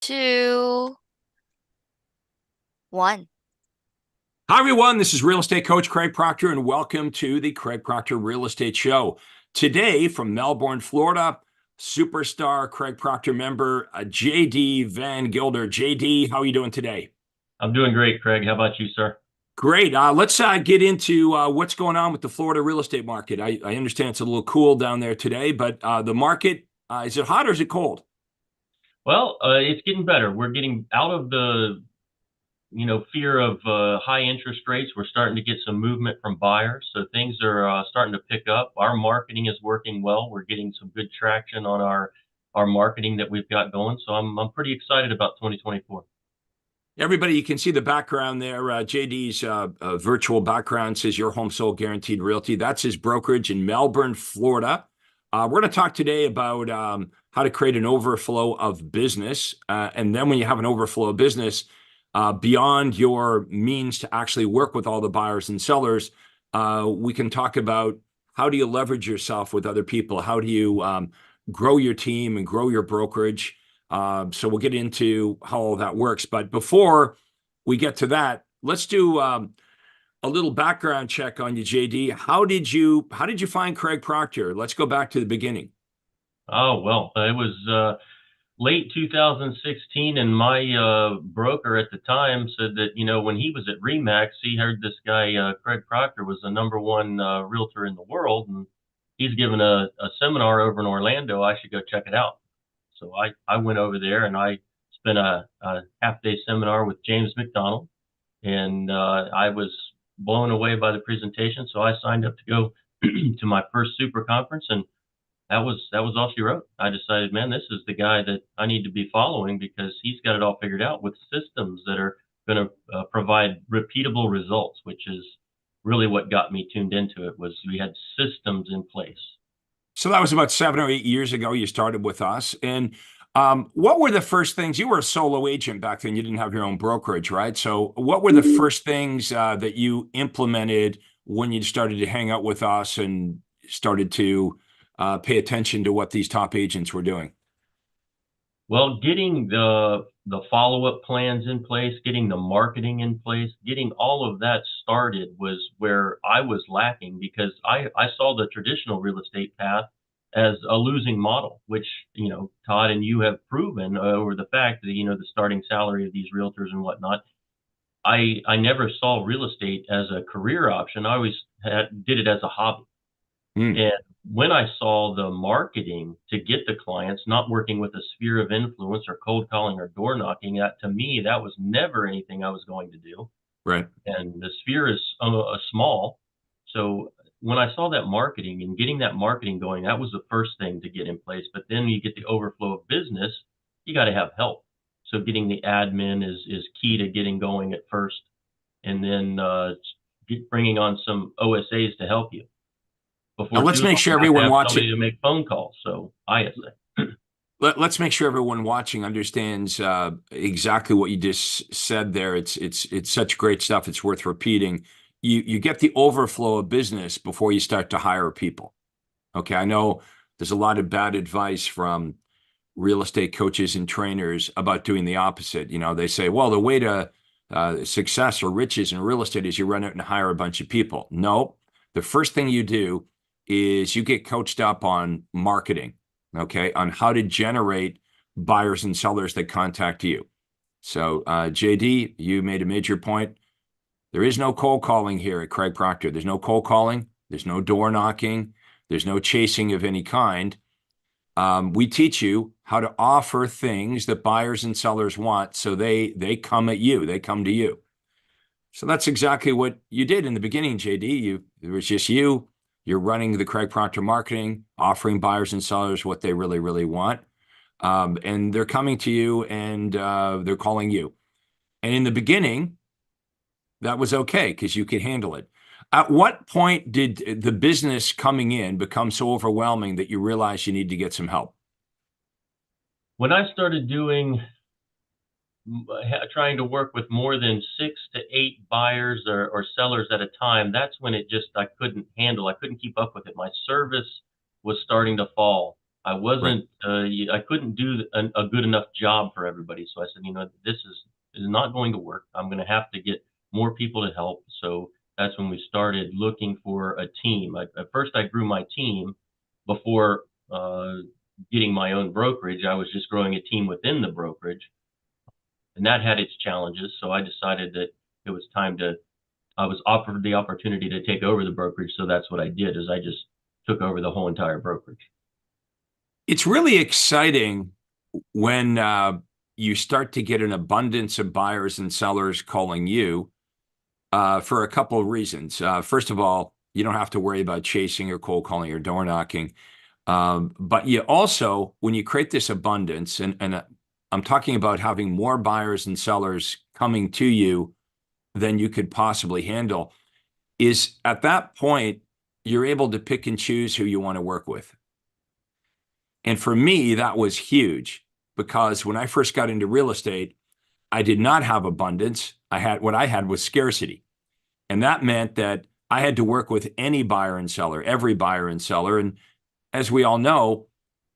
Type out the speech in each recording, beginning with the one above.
two, one. Hi, everyone. This is real estate coach Craig Proctor, and welcome to the Craig Proctor Real Estate Show. Today, from Melbourne, Florida, superstar Craig Proctor member JD VanGilder. JD, how are you doing today? I'm doing great, Craig. How about you, sir? Great. Let's get into what's going on with the Florida real estate market. I understand it's a little cool down there today, but the market, is it hot or is it cold? Well, it's getting better. We're getting out of the, fear of high interest rates. We're starting to get some movement from buyers, so things are starting to pick up. Our marketing is working well. We're getting some good traction on our marketing that we've got going. So I'm pretty excited about 2024. Everybody, you can see the background there. JD's virtual background says Your Home Sold Guaranteed Realty. That's his brokerage in Melbourne, Florida. We're going to talk today about how to create an overflow of business. And then when you have an overflow of business, beyond your means to actually work with all the buyers and sellers, we can talk about how do you leverage yourself with other people? How do you grow your team and grow your brokerage? So we'll get into how all that works. But before we get to that, let's do a little background check on you, JD. How did you find Craig Proctor? Let's go back to the beginning. Oh, well, it was late 2016, and my broker at the time said that, when he was at Remax, he heard this guy, Craig Proctor, was the number one realtor in the world, and he's given a seminar over in Orlando. I should go check it out. So I went over there and I spent a half-day seminar with James McDonald, and I was blown away by the presentation. So I signed up to go to my first super conference, and that was all she wrote. I decided, man, this is the guy that I need to be following because he's got it all figured out with systems that are going to provide repeatable results, which is really what got me tuned into it. Was we had systems in place. So that was about 7 or 8 years ago. You started with us. And what were the first things? You were a solo agent back then. You didn't have your own brokerage, right? So what were the first things that you implemented when you started to hang out with us and started to pay attention to what these top agents were doing? Well, getting the follow-up plans in place, getting the marketing in place, getting all of that started was where I was lacking because I saw the traditional real estate path as a losing model, which, Todd and you have proven over the fact that, the starting salary of these realtors and whatnot. I never saw real estate as a career option. I always did it as a hobby. Hmm. And when I saw the marketing to get the clients, not working with a sphere of influence or cold calling or door knocking, that to me, that was never anything I was going to do. Right. And the sphere is small. So when I saw that marketing and getting that marketing going, that was the first thing to get in place. But then you get the overflow of business, you got to have help. So getting the admin is key to getting going at first. And then bringing on some OSAs to help you. Now Before let's too make long, sure you have to everyone have watching. somebody to make phone calls. So ISA. Let's make sure everyone watching understands exactly what you just said there. It's such great stuff. It's worth repeating. You get the overflow of business before you start to hire people. Okay, I know there's a lot of bad advice from real estate coaches and trainers about doing the opposite. They say, well, the way to success or riches in real estate is you run out and hire a bunch of people. No, the first thing you do is you get coached up on marketing, okay, on how to generate buyers and sellers that contact you. So, JD, you made a major point. There is no cold calling here at Craig Proctor. There's no cold calling. There's no door knocking. There's no chasing of any kind. We teach you how to offer things that buyers and sellers want, so they come at you. They come to you. So that's exactly what you did in the beginning, JD. It was just you. You're running the Craig Proctor marketing, offering buyers and sellers what they really, really want. And they're coming to you and they're calling you. And in the beginning, that was okay because you could handle it. At what point did the business coming in become so overwhelming that you realized you need to get some help? When I started trying to work with more than 6 to 8 buyers or sellers at a time, that's when I couldn't handle. I couldn't keep up with it. My service was starting to fall. I Right. wasn't, I couldn't do a good enough job for everybody. So I said, is not going to work. I'm going to have to get more people to help. So that's when we started looking for a team. At first, I grew my team before getting my own brokerage. I was just growing a team within the brokerage, and that had its challenges. So I decided that it was time to. I was offered the opportunity to take over the brokerage, so that's what I did. Is I just took over the whole entire brokerage. It's really exciting when you start to get an abundance of buyers and sellers calling you for a couple of reasons. First of all, you don't have to worry about chasing or cold calling or door knocking. But you also, when you create this abundance, and I'm talking about having more buyers and sellers coming to you than you could possibly handle, is at that point, you're able to pick and choose who you want to work with. And for me, that was huge because when I first got into real estate, I did not have abundance. What I had was scarcity. And that meant that I had to work with any buyer and seller, every buyer and seller. And as we all know,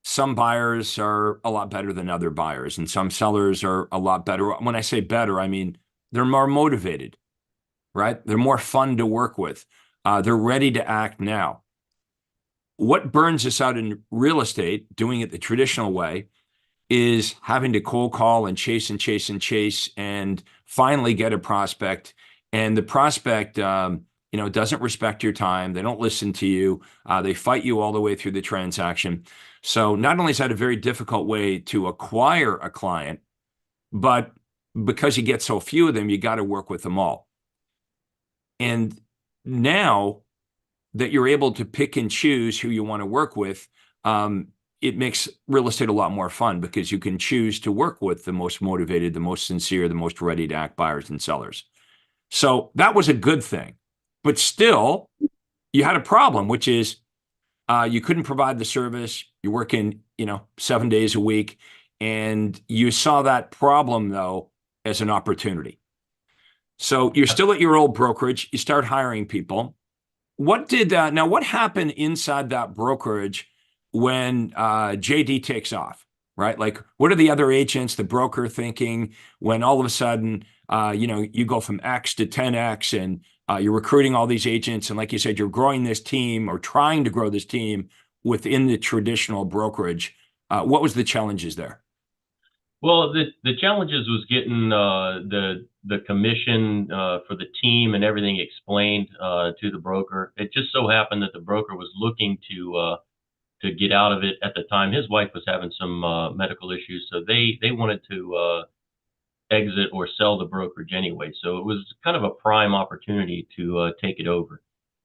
some buyers are a lot better than other buyers, and some sellers are a lot better. When I say better, I mean they're more motivated, right? They're more fun to work with. They're ready to act now. What burns us out in real estate, doing it the traditional way, is having to cold call and chase and chase and chase and finally get a prospect. And the prospect, doesn't respect your time. They don't listen to you. They fight you all the way through the transaction. So not only is that a very difficult way to acquire a client, but because you get so few of them, you got to work with them all. And now that you're able to pick and choose who you want to work with, it makes real estate a lot more fun because you can choose to work with the most motivated, the most sincere, the most ready to act buyers and sellers. So that was a good thing. But still, you had a problem, which is you couldn't provide the service. You're working, 7 days a week. And you saw that problem, though, as an opportunity. So you're still at your old brokerage. You start hiring people. What happened inside that brokerage when JD takes off, right? Like, what are the other agents, the broker thinking when all of a sudden, you go from X to 10X and you're recruiting all these agents. And like you said, you're growing this team or trying to grow this team within the traditional brokerage. What was the challenges there? Well, the challenges was getting the commission for the team and everything explained to the broker. It just so happened that the broker was looking to get out of it at the time. His wife was having some medical issues, so they wanted to exit or sell the brokerage anyway. So it was kind of a prime opportunity to take it over,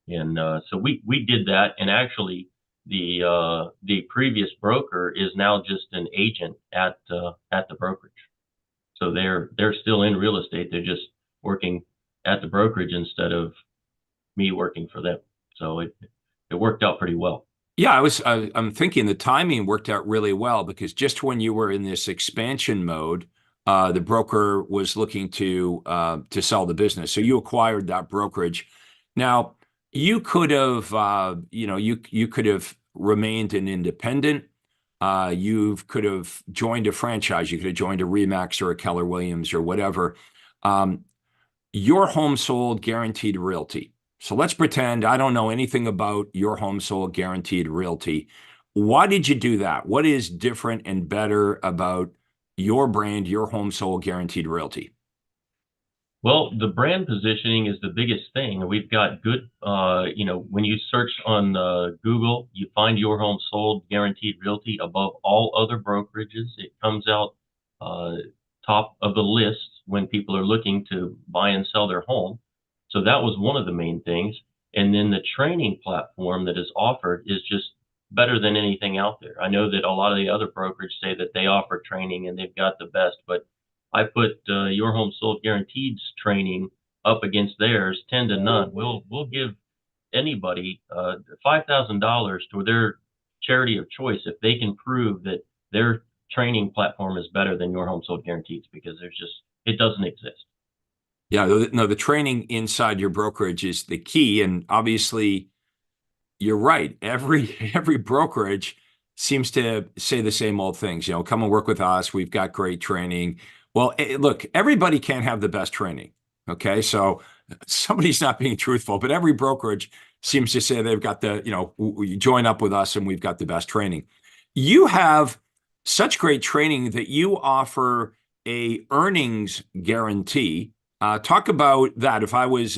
and so we did that. And actually, the previous broker is now just an agent at the brokerage. So they're still in real estate. They're just working at the brokerage instead of me working for them. So it worked out pretty well. Yeah, I'm thinking the timing worked out really well because just when you were in this expansion mode, the broker was looking to sell the business. So you acquired that brokerage. Now, you could have, you could have remained an independent. You could have joined a franchise. You could have joined a Remax or a Keller Williams or whatever. Um, your home sold guaranteed realty. So let's pretend I don't know anything about your home sold guaranteed realty. Why did you do that? What is different and better about your brand, your home sold guaranteed realty? Well, the brand positioning is the biggest thing. We've got good, when you search on Google, you find your home sold guaranteed realty above all other brokerages. It comes out uh, top of the list when people are looking to buy and sell their home. So that was one of the main things. And then the training platform that is offered is just better than anything out there. I know that a lot of the other brokerages say that they offer training and they've got the best, but I put your home sold guaranteed training up against theirs, 10 to none. We'll give anybody $5,000 to their charity of choice if they can prove that their training platform is better than your home sold guarantees because it doesn't exist. Yeah, no, the training inside your brokerage is the key. And obviously, you're right. Every every brokerage seems to say the same old things. Come and work with us. We've got great training. Well, look, everybody can't have the best training. Okay, so somebody's not being truthful, but every brokerage seems to say they've got you join up with us and we've got the best training. You have such great training that you offer a earnings guarantee. Talk about that. If I was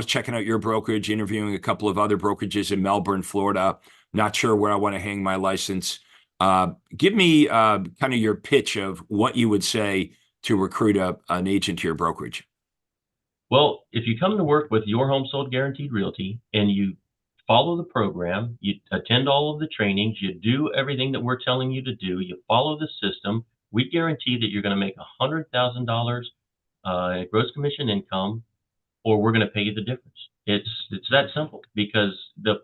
checking out your brokerage, interviewing a couple of other brokerages in Melbourne, Florida, not sure where I want to hang my license. Give me kind of your pitch of what you would say to recruit an agent to your brokerage. Well, if you come to work with Your Home Sold Guaranteed Realty and you follow the program, you attend all of the trainings, you do everything that we're telling you to do, you follow the system, we guarantee that you're going to make $100,000 gross commission income, or we're going to pay you the difference. It's that simple because the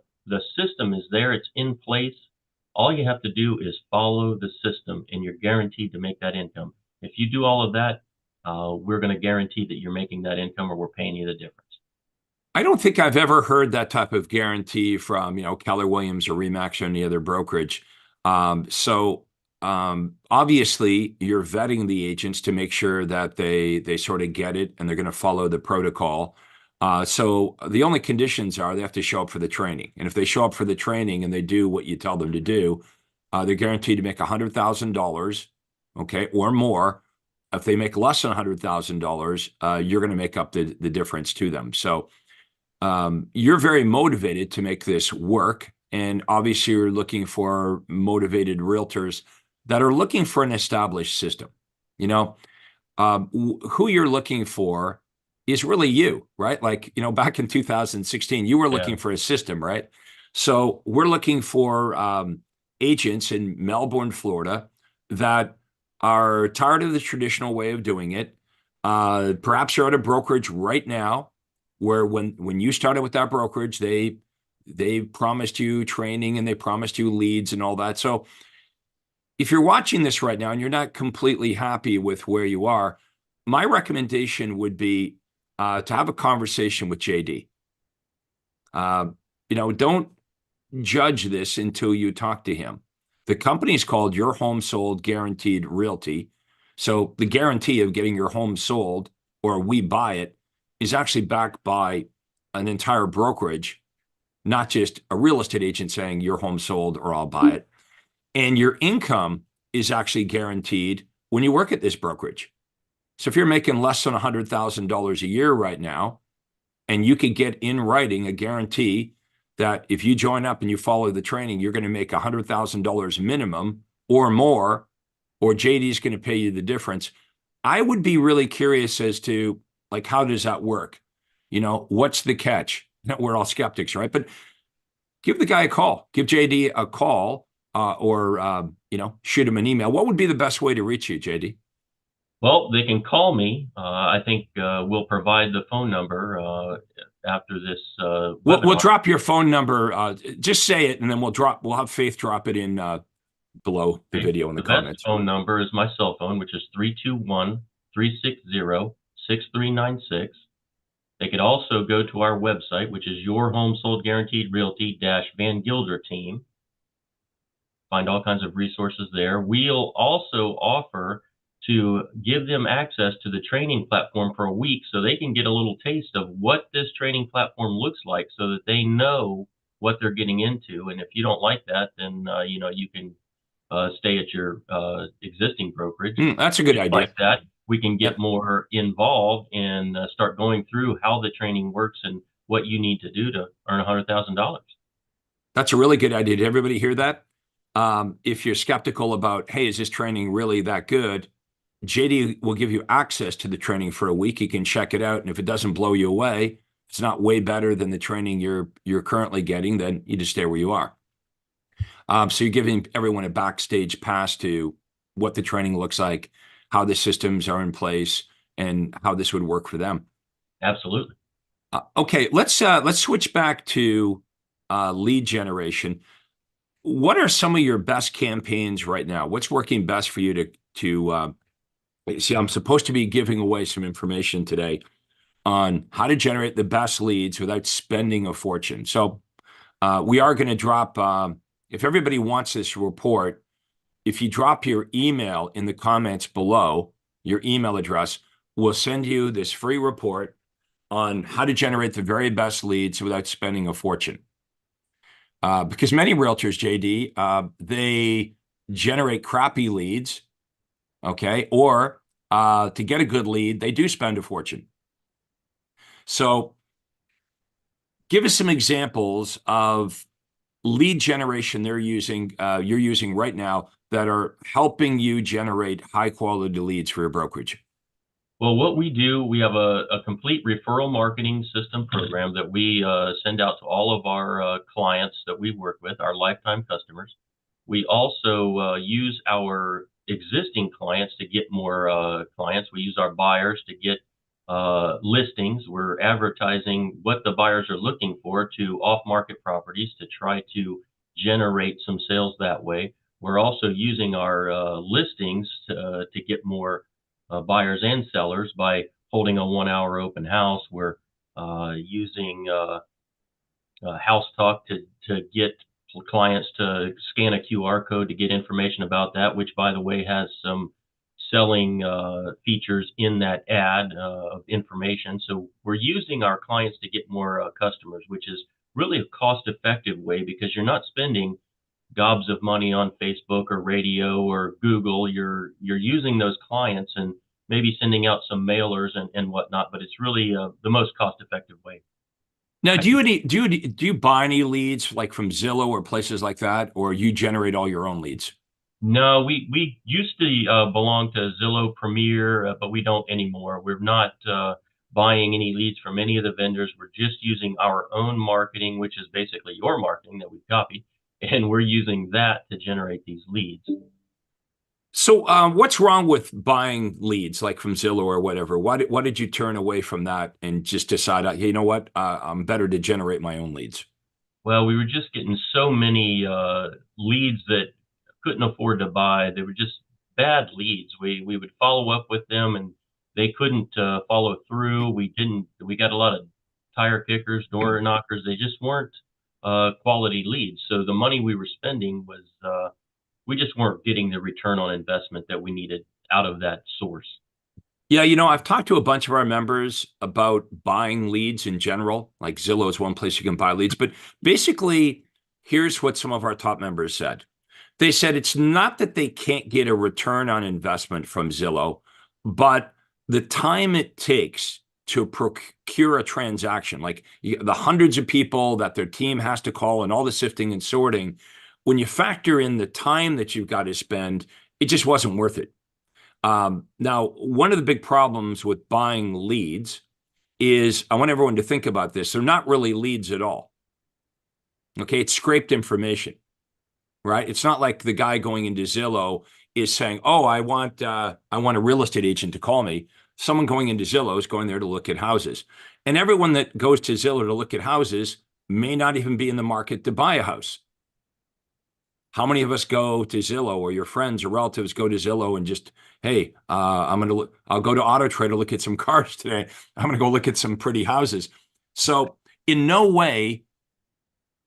system is there, it's in place. All you have to do is follow the system, and you're guaranteed to make that income. If you do all of that, we're going to guarantee that you're making that income, or we're paying you the difference. I don't think I've ever heard that type of guarantee from, Keller Williams or Remax or any other brokerage. Obviously, you're vetting the agents to make sure that they sort of get it and they're going to follow the protocol. So the only conditions are they have to show up for the training. And if they show up for the training and they do what you tell them to do, they're guaranteed to make $100,000, okay, or more. If they make less than $100,000, you're going to make up the difference to them. So you're very motivated to make this work. And obviously, you're looking for motivated realtors that are looking for an established system. Who you're looking for is really you, right? Like, back in 2016, you were Yeah. looking for a system, right? So we're looking for agents in Melbourne, Florida, that are tired of the traditional way of doing it. Perhaps you're at a brokerage right now where when you started with that brokerage, they promised you training and they promised you leads and all that. So if you're watching this right now and you're not completely happy with where you are, my recommendation would be to have a conversation with JD. Don't judge this until you talk to him. The company is called Your Home Sold Guaranteed Realty. So the guarantee of getting your home sold or we buy it is actually backed by an entire brokerage, not just a real estate agent saying your home sold or I'll buy it. And your income is actually guaranteed when you work at this brokerage. So if you're making less than $100,000 a year right now, and you could get in writing a guarantee that if you join up and you follow the training, you're going to make $100,000 minimum or more, or JD's going to pay you the difference. I would be really curious as to, like, how does that work? What's the catch? We're all skeptics, right? But give the guy a call. Give JD a call or shoot him an email. What would be the best way to reach you, JD? Well, they can call me. I think we'll provide the phone number after this We'll webinar. drop your phone number. Just say it, and then we'll have Faith drop it in below the Okay. video in the The best comments. phone number is my cell phone, which is 321-360-6396. They could also go to our website, which is Your Home Sold Guaranteed Realty-VanGilder team. Find all kinds of resources there. We'll also offer to give them access to the training platform for a week so they can get a little taste of what this training platform looks like so that they know what they're getting into. And if you don't like that, then you can stay at your existing brokerage. That's a good idea. Like that, we can get Yep. more involved and start going through how the training works and what you need to do to earn $100,000. That's a really good idea. Did everybody hear that? If you're skeptical about, hey, is this training really that good? JD will give you access to the training for a week. You can check it out. And if it doesn't blow you away, it's not way better than the training you're currently getting, then you just stay where you are. So you're giving everyone a backstage pass to what the training looks like, how the systems are in place, and how this would work for them. Absolutely. Okay, let's switch back to lead generation. What are some of your best campaigns right now? What's working best for you to see? I'm supposed to be giving away some information today on how to generate the best leads without spending a fortune. So we are going to drop if everybody wants this report, if you drop your email in the comments below, your email address, we'll send you this free report on how to generate the very best leads without spending a fortune. Because many realtors, JD, they generate crappy leads, okay? Or to get a good lead, they do spend a fortune. So give us some examples of lead generation you're using right now that are helping you generate high quality leads for your brokerage. Well, what we do, we have a complete referral marketing system program that we send out to all of our clients that we work with, our lifetime customers. We also use our existing clients to get more clients. We use our buyers to get listings. We're advertising what the buyers are looking for to off-market properties to try to generate some sales that way. We're also using our listings to get more buyers and sellers by holding a 1 hour open house. We're using House Talk to get clients to scan a QR code to get information about that, which, by the way, has some selling features in that ad of information. So we're using our clients to get more customers, which is really a cost-effective way because you're not spending gobs of money on Facebook or radio or Google. You're using those clients and maybe sending out some mailers and whatnot, but it's really the most cost-effective way. Now, do you buy any leads like from Zillow or places like that, or you generate all your own leads? No, we used to belong to Zillow Premier, but we don't anymore. We're not buying any leads from any of the vendors. We're just using our own marketing, which is basically your marketing that we copy, and we're using that to generate these leads. So, what's wrong with buying leads like from Zillow or whatever? Why did you turn away from that and just decide, hey, you know what? I'm better to generate my own leads. Well, we were just getting so many leads that couldn't afford to buy. They were just bad leads. We would follow up with them and they couldn't follow through. We got a lot of tire kickers, door knockers. They just weren't quality leads. So the money we were spending was we just weren't getting the return on investment that we needed out of that source. Yeah, I've talked to a bunch of our members about buying leads in general. Like Zillow is one place you can buy leads. But basically, here's what some of our top members said. They said it's not that they can't get a return on investment from Zillow, but the time it takes to procure a transaction, like the hundreds of people that their team has to call and all the sifting and sorting, when you factor in the time that you've got to spend, it just wasn't worth it. Now, one of the big problems with buying leads is, I want everyone to think about this, they're not really leads at all. Okay, it's scraped information, right? It's not like the guy going into Zillow is saying, oh, I want a real estate agent to call me. Someone going into Zillow is going there to look at houses. And everyone that goes to Zillow to look at houses may not even be in the market to buy a house. How many of us go to Zillow, or your friends or relatives go to Zillow and just, hey, I'll go to Auto Trader to look at some cars today. I'm going to go look at some pretty houses. So in no way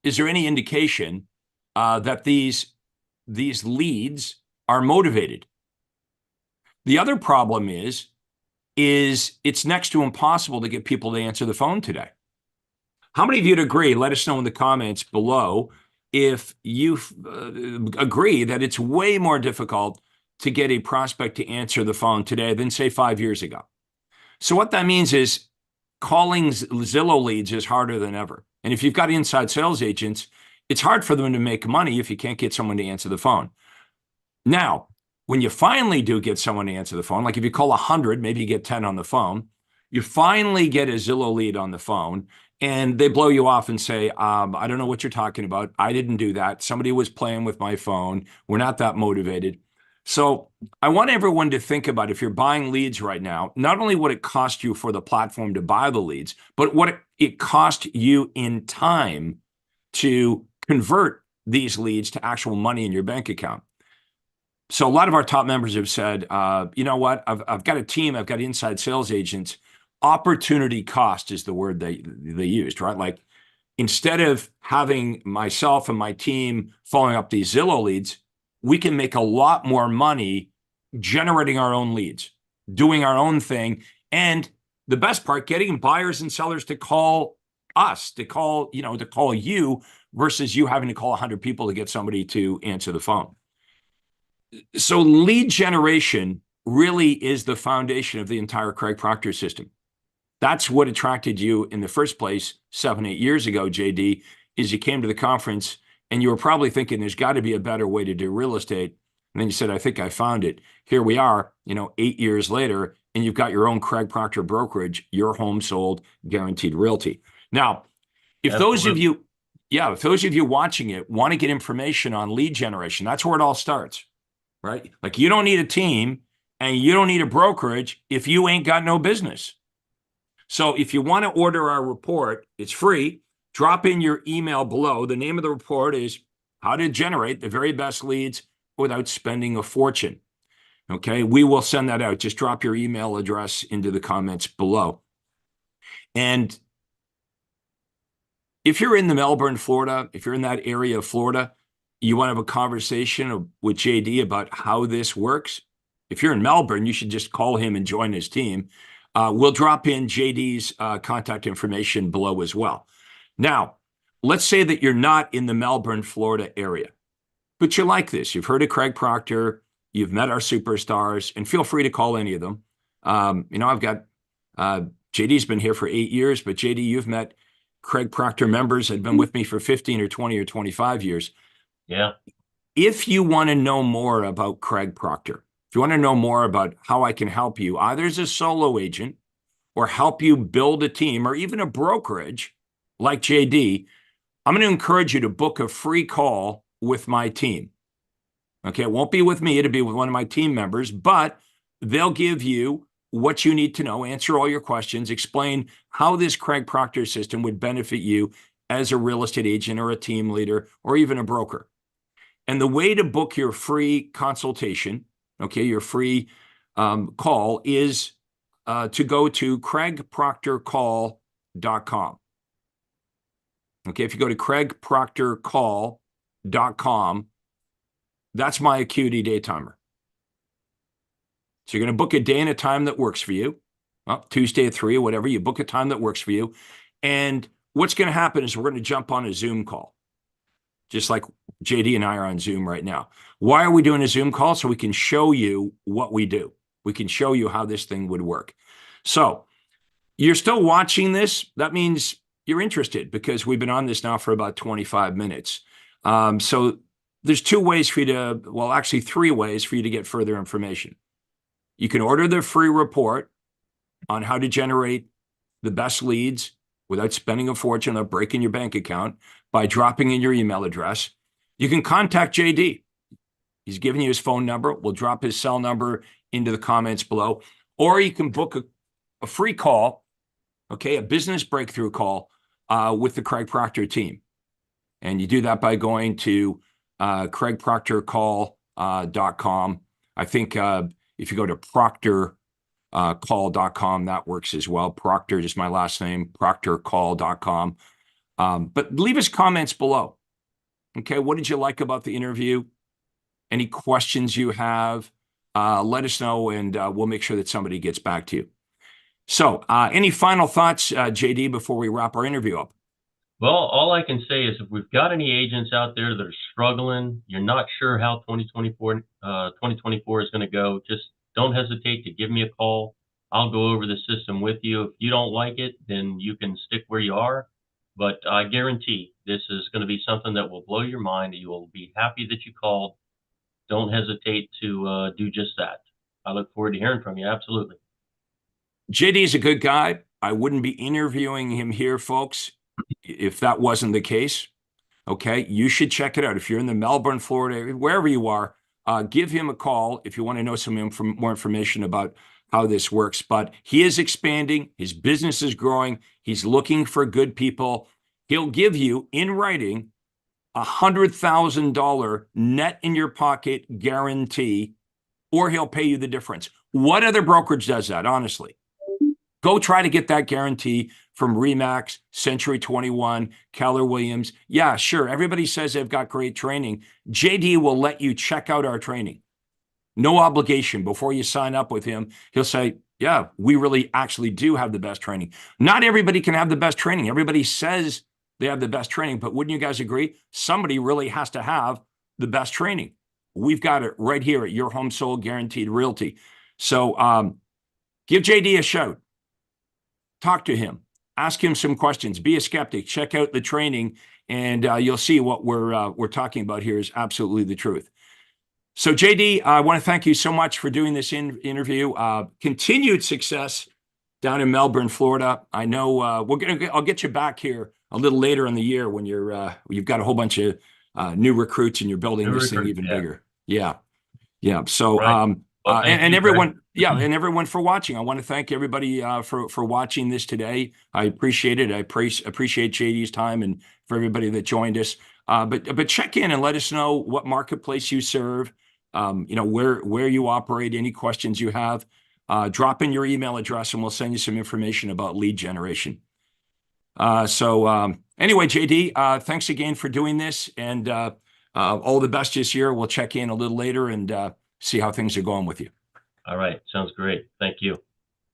is there any indication that these leads are motivated. The other problem is it's next to impossible to get people to answer the phone today. How many of you'd agree? Let us know in the comments below if you agree that it's way more difficult to get a prospect to answer the phone today than, say, 5 years ago. So what that means is calling Zillow leads is harder than ever. And if you've got inside sales agents, it's hard for them to make money if you can't get someone to answer the phone. Now, when you finally do get someone to answer the phone, like if you call 100, maybe you get 10 on the phone, you finally get a Zillow lead on the phone, and they blow you off and say, I don't know what you're talking about. I didn't do that. Somebody was playing with my phone. We're not that motivated. So I want everyone to think about, if you're buying leads right now, not only what it cost you for the platform to buy the leads, but what it cost you in time to convert these leads to actual money in your bank account. So a lot of our top members have said, you know what, I've got a team, I've got inside sales agents. Opportunity cost is the word they used, right? Like, instead of having myself and my team following up these Zillow leads, we can make a lot more money generating our own leads, doing our own thing. And the best part, getting buyers and sellers to call us, to call you versus you having to call 100 people to get somebody to answer the phone. So lead generation really is the foundation of the entire Craig Proctor system. That's what attracted you in the first place 7-8 years ago, JD, is you came to the conference and you were probably thinking there's got to be a better way to do real estate. And then you said, I think I found it. Here we are, 8 years later, and you've got your own Craig Proctor brokerage, your home sold, guaranteed realty. Now, if Absolutely. those of you watching it want to get information on lead generation, that's where it all starts, right? Like, you don't need a team and you don't need a brokerage if you ain't got no business. So if you want to order our report, it's free. Drop in your email below. The name of the report is How to Generate the Very Best Leads Without Spending a Fortune. Okay, we will send that out. Just drop your email address into the comments below. And if you're in the Melbourne, Florida, if you're in that area of Florida, you want to have a conversation with JD about how this works. If you're in Melbourne, you should just call him and join his team. We'll drop in JD's contact information below as well. Now, let's say that you're not in the Melbourne, Florida area, but you like this. You've heard of Craig Proctor, you've met our superstars, and feel free to call any of them. I've got JD's been here for 8 years, but JD, you've met Craig Proctor members that have been with me for 15 or 20 or 25 years. Yeah. If you want to know more about Craig Proctor, if you want to know more about how I can help you, either as a solo agent or help you build a team or even a brokerage like JD, I'm going to encourage you to book a free call with my team. Okay, it won't be with me. It'll be with one of my team members, but they'll give you what you need to know, answer all your questions, explain how this Craig Proctor system would benefit you as a real estate agent or a team leader or even a broker. And the way to book your free consultation, okay, your free call is to go to craigproctorcall.com. Okay, if you go to craigproctorcall.com, that's my Acuity day timer. So you're going to book a day and a time that works for you. Well, Tuesday at 3 or whatever, you book a time that works for you. And what's going to happen is we're going to jump on a Zoom call, just like JD and I are on Zoom right now. Why are we doing a Zoom call? So we can show you what we do. We can show you how this thing would work. So you're still watching this. That means you're interested because we've been on this now for about 25 minutes. So there's 2 ways for you to, well, actually 3 ways for you to get further information. You can order the free report on how to generate the best leads without spending a fortune, without breaking your bank account, by dropping in your email address. You can contact JD. He's giving you his phone number. We'll drop his cell number into the comments below. Or you can book a free call, okay, a business breakthrough call with the Craig Proctor team. And you do that by going to craigproctorcall.com. I think if you go to proctorcall.com, that works as well. Proctor is my last name, proctorcall.com. But leave us comments below. Okay, what did you like about the interview? Any questions you have? Let us know, and we'll make sure that somebody gets back to you. So any final thoughts, JD, before we wrap our interview up? Well, all I can say is if we've got any agents out there that are struggling, you're not sure how 2024 is going to go, just don't hesitate to give me a call. I'll go over the system with you. If you don't like it, then you can stick where you are. But I guarantee this is going to be something that will blow your mind. You will be happy that you called. Don't hesitate to do just that. I look forward to hearing from you. Absolutely. JD is a good guy. I wouldn't be interviewing him here, folks, if that wasn't the case. Okay, you should check it out. If you're in the Melbourne, Florida, wherever you are, give him a call if you want to know some more information about how this works. But he is expanding. His business is growing. He's looking for good people. He'll give you in writing $100,000 net in your pocket guarantee, or he'll pay you the difference. What other brokerage does that, honestly? Go try to get that guarantee from Remax, Century 21, Keller Williams. Yeah, sure. Everybody says they've got great training. JD will let you check out our training. No obligation. Before you sign up with him, he'll say, yeah, we really actually do have the best training. Not everybody can have the best training. Everybody says they have the best training, but wouldn't you guys agree? Somebody really has to have the best training. We've got it right here at Your Home Sold Guaranteed Realty. So give JD a shout. Talk to him. Ask him some questions. Be a skeptic. Check out the training, and you'll see what we're talking about here is absolutely the truth. So, JD, I want to thank you so much for doing this interview. Continued success down in Melbourne, Florida. I know I'll get you back here a little later in the year when you've got a whole bunch of new recruits and you're building this thing even bigger. Yeah. Yeah. So, Right. Well, and you, everyone, yeah, and everyone for watching. I want to thank everybody for watching this today. I appreciate it. I appreciate JD's time and for everybody that joined us. But check in and let us know what marketplace you serve. Where you operate. Any questions you have, drop in your email address, and we'll send you some information about lead generation. Anyway, JD, thanks again for doing this, and all the best this year. We'll check in a little later and see how things are going with you. all right. Sounds great. Thank you.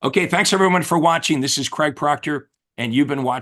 Okay, thanks everyone for watching. This is Craig Proctor, and you've been watching